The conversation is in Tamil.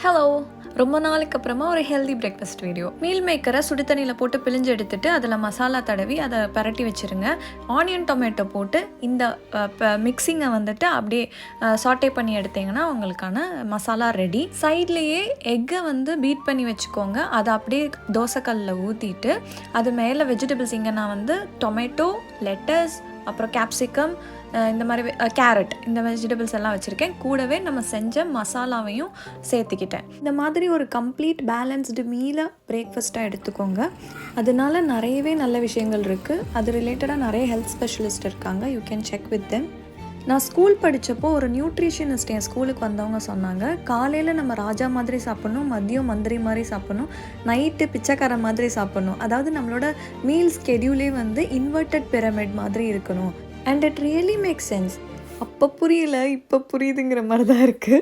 ஹலோ, ரொம்ப நாளைக்கு அப்புறமா ஒரு ஹெல்தி பிரேக்ஃபாஸ்ட் வீடியோ. மீல் மேக்கரை சுடு தண்ணியில் போட்டு பிழிஞ்சு எடுத்துட்டு அதில் மசாலா தடவி அதை பரட்டி வச்சுருங்க. ஆனியன் டொமேட்டோ போட்டு இந்த மிக்சிங்கை வந்துட்டு அப்படியே சாட்டே பண்ணி எடுத்தீங்கன்னா உங்களுக்கான மசாலா ரெடி. சைட்லேயே எக்கை பீட் பண்ணி வச்சுக்கோங்க. அதை அப்படியே தோசைக்கல்லில் ஊற்றிட்டு அது மேலே வெஜிடபிள்ஸ் இங்கே நான் டொமேட்டோ, லெட்டஸ், அப்புறம் கேப்சிகம், இந்த மாதிரி கேரட், இந்த வெஜிடபிள்ஸ் எல்லாம் வச்சுருக்கேன். கூடவே நம்ம செஞ்ச மசாலாவையும் சேர்த்துக்கிட்டேன். இந்த மாதிரி ஒரு கம்ப்ளீட் பேலன்ஸ்டு மீலை பிரேக்ஃபாஸ்ட்டாக எடுத்துக்கோங்க. அதனால நிறையவே நல்ல விஷயங்கள் இருக்குது. அது ரிலேட்டடாக நிறைய ஹெல்த் ஸ்பெஷலிஸ்ட் இருக்காங்க. You can check with them. நான் ஸ்கூல் படித்தப்போ ஒரு நியூட்ரிஷனிஸ்ட் என் ஸ்கூலுக்கு வந்தவங்க சொன்னாங்க, காலையில் நம்ம ராஜா மாதிரி சாப்பிட்ணும், மதியம் மந்திரி மாதிரி சாப்பிட்ணும், நைட்டு பிச்சைக்கார மாதிரி சாப்பிட்ணும். அதாவது நம்மளோட மீல் ஸ்கெடியூலே இன்வெர்டட் பிரமிட் மாதிரி இருக்கணும். And it really make sense. அப்போ புரியல, இப்போ புரியுதுங்கிற மாதிரி தான் இருக்குது.